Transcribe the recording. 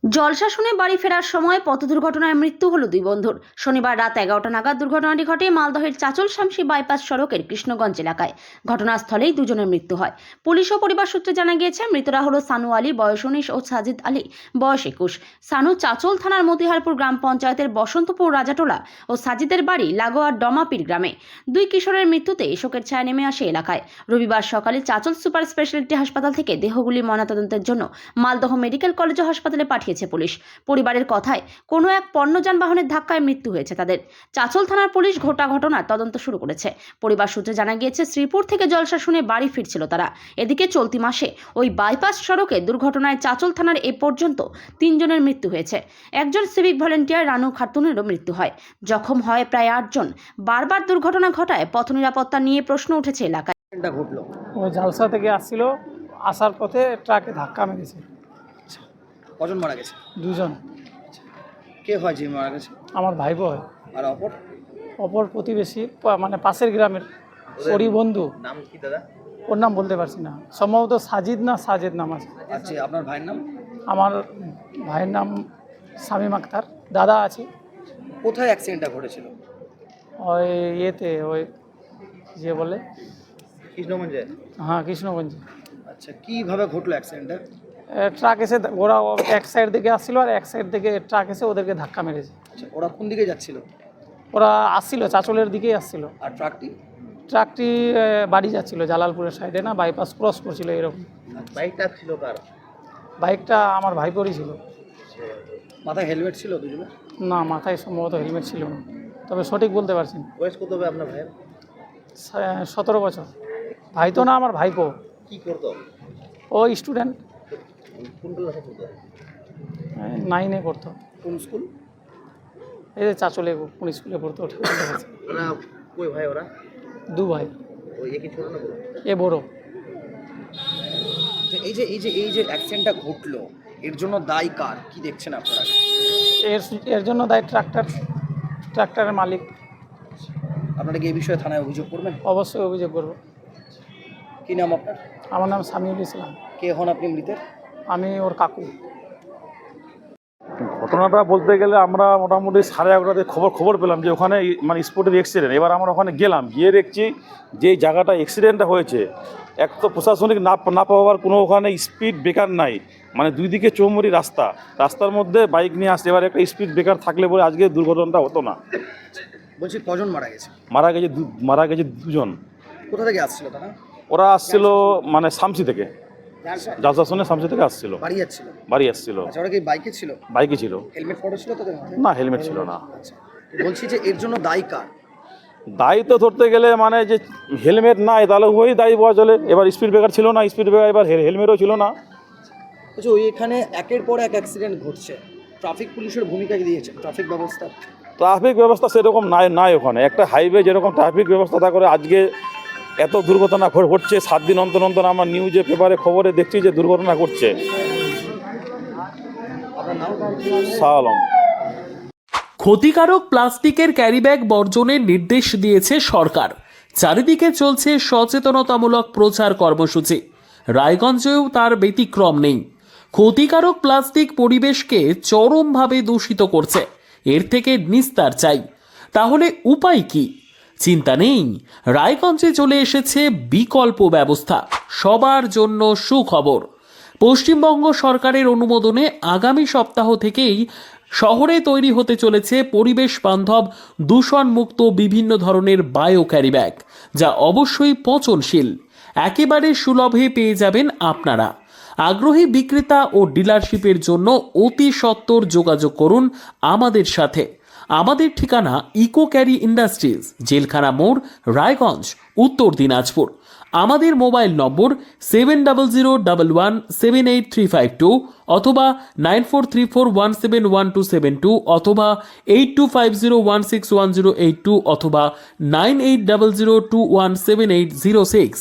জলসা শুনে বাড়ি ফেরার সময় পথ দুর্ঘটনায় মৃত্যু হলো দুই বন্ধুর। শনিবার রাত 11টা নাগাদ দুর্ঘটনাটি ঘটে মালদহের চাচল শামসি বাইপাস সড়কের কৃষ্ণগঞ্জ এলাকায়। ঘটনাস্থলেই দুজনের মৃত্যু হয়। পুলিশ ও পরিবার সূত্রে জানা গিয়েছে মৃতরা হলো সানু আলী বয়স 19 ও সাজিদ আলী বয়স 21। সানু চাচল থানার মতিহারপুর গ্রাম পঞ্চায়েতের বসন্তপুর রাজাটোলা ও সাজিদের বাড়ি লাগোয়ার ডমাপির গ্রামে। দুই কিশোরের মৃত্যুতে শোকের ছায়া নেমে আসে এলাকায়। রবিবার সকালে চাচল সুপার স্পেশালিটি হাসপাতাল থেকে দেহগুলি ময়নাতদন্তের জন্য মালদহ মেডিকেল কলেজ ও হাসপাতালে পাঠিয়েছে পুলিশ। পরিবারের কথায় কোনো এক পণ্য যানবাহনের ধাক্কায় মৃত্যু হয়েছে তাদের। চাচল থানার পুলিশ ঘটনার তদন্ত শুরু করেছে। পরিবার সূত্রে জানা গিয়েছে শ্রীপুর থেকে জলসা শুনে বাড়ি ফিরছিল তারা। এদিকে চলতি মাসে ওই বাইপাস সড়কে দুর্ঘটনায় চাচল থানার এ পর্যন্ত 3 জনের মৃত্যু হয়েছে। একজন সিভিক ভলেন্টিয়ার রানু খাতুনেরও মৃত্যু হয়। জখম হয় প্রায় 8 জন। বারবার দুর্ঘটনা ঘটায় পথ নিরাপত্তা নিয়ে প্রশ্ন উঠেছে এলাকায়। ও জালসা থেকে আসছিল, আসার পথে ট্রাকে ধাক্কা মেরেছে। কজন মারা গেছে? 2 জন। কে হয় যে মারা গেছে? আমার ভাইপো হয়। আর অপর প্রতিবেশী, মানে পাশের গ্রামের ওরই বন্ধু। নাম কি দাদা? ওর নাম বলতে পারছি না, সম্ভবত সাজিদ না সাজেদ নাম আছে। আচ্ছা, আপনার ভাইয়ের নাম? আমার ভাইয়ের নাম শামীম আক্তার। দাদা আছে। কোথায় অ্যাক্সিডেন্টটা ঘটেছিল? ওই ইয়েতে, ওই যে বলে কৃষ্ণগঞ্জে? হ্যাঁ, কৃষ্ণগঞ্জে। আচ্ছা, কিভাবে ঘটলো অ্যাক্সিডেন্টটা? ট্রাক এসে, ওরা এক সাইড থেকে আসছিল আর এক সাইড থেকে ট্রাক এসে ওদেরকে ধাক্কা মেরেছে। আচ্ছা, ওরা কোন দিকে যাচ্ছিল? ওরা আসছিল, চাচলের দিকেই আসছিল। আর ট্রাকটি বাড়ি যাচ্ছিল, জালালপুরের সাইডে, না বাইপাস ক্রস করছিল এরকম। বাইকটা ছিল কার? বাইকটা আমার ভাইপোরই ছিল। মাথায় হেলমেট ছিল দুজনে? না, মাথায় সম্ভবত হেলমেট ছিল না, তবে সঠিক বলতে পারছি না। বয়স কত হবে আপনার ভাইয়ের? 17 বছর। ভাই তো না, আমার ভাইপো। কি করতো? ও স্টুডেন্ট, কোন ক্লাসে পড়তো? 9-এ পড়তো। কোন স্কুল? এই যে চাচলে কোন স্কুলে পড়তো ওটা বলতে পারছি না। ওরা কই ভাই? ওরা 2 ভাই। ওই একই ছোট না বড়? এ বড়। এই যে অ্যাক্সিডেন্টটা ঘটলো, এর জন্য দায়ী কার? কি দেখছেন আপনারা? এর জন্য দায়ী ট্রাক্টরের মালিক। আপনারা কি এই বিষয়ে থানায় অভিযোগ করবেন? অবশ্যই অভিযোগ করব। কি নাম আপনার? আমার নাম সামিউল ইসলাম। কে হন আপনি মৃতের? আমি ওর কাকু। ঘটনাটা বলতে গেলে আমরা মোটামুটি 11:30 খবর পেলাম যে ওখানে মানে স্পটের অ্যাক্সিডেন্ট। এবার আমরা ওখানে গেলাম, গিয়ে দেখছি যে জায়গাটা অ্যাক্সিডেন্টটা হয়েছে, এক তো প্রশাসনিক না পাওয়ার কোনো ওখানে স্পিড ব্রেকার নাই, মানে 2 দিকে চৌমুরি রাস্তার মধ্যে বাইক নিয়ে আসছে। এবার একটা স্পিড ব্রেকার থাকলে পরে আজকে দুর্ঘটনাটা হতো না। বলছি কজন মারা গেছে? মারা গেছে 2 জন। কোথা থেকে আসছিল তারা? ওরা আসছিল মানে শামসি থেকে, জালসা শুনে শামসি থেকে আসছিল, বাড়ি আসছিল। আচ্ছা, ওরা কি বাইকে ছিল? বাইকে ছিল। হেলমেট পরে ছিল তাদের মাথায়? না, হেলমেট ছিল না। আচ্ছা, বলছি যে এর জন্য দায়ী কার? দায়ী তো ধরতে গেলে মানে যে হেলমেট নাই তাহলে ওই দায়ী পাওয়া চলে। এবার স্পিড ব্রেকার ছিল না, স্পিড ব্রেকার, এবার হেলমেটও ছিল না। আচ্ছা, ওই এখানে একের পর এক অ্যাক্সিডেন্ট ঘটছে, ট্রাফিক পুলিশের ভূমিকা কি দিয়েছে? ট্রাফিক ব্যবস্থা সেরকম নাই ওখানে। একটা হাইওয়ে যেরকম ট্রাফিক ব্যবস্থা তা করে আজকে এত দুর্ঘটনা ঘটছে। 7 দিন অন্তর আমার নিউজে পেপারে খবরে দেখছি যে দুর্ঘটনা ঘটছে। শাহ আলম। ক্ষতিকারক প্লাস্টিকের ক্যারিব্যাগ বর্জনের নির্দেশ দিয়েছে সরকার। চারিদিকে চলছে সচেতনতামূলক প্রচার কর্মসূচি। রায়গঞ্জেও তার ব্যতিক্রম নেই। ক্ষতিকারক প্লাস্টিক পরিবেশকে চরমভাবে দূষিত করছে। এর থেকে নিস্তার চাই। তাহলে উপায় কি? চিন্তা নেই, রায়গঞ্জে চলে এসেছে বিকল্প ব্যবস্থা। সবার জন্য সুখবর। পশ্চিমবঙ্গ সরকারের অনুমোদনে আগামী সপ্তাহ থেকেই শহরে তৈরি হতে চলেছে পরিবেশ বান্ধব দূষণমুক্ত বিভিন্ন ধরনের বায়ো ক্যারিব্যাগ, যা অবশ্যই পচনশীল। একেবারে সুলভে পেয়ে যাবেন আপনারা। আগ্রহী বিক্রেতা ও ডিলারশিপের জন্য অতি সত্বর যোগাযোগ করুন আমাদের সাথে। আমাদের ঠিকানা ইকো ক্যারি ইন্ডাস্ট্রিজ, জেলখানা মোড়, রায়গঞ্জ, উত্তর দিনাজপুর। আমাদের মোবাইল নম্বর 7001178352 অথবা 9434171272 অথবা 8250161082 অথবা 9800217806।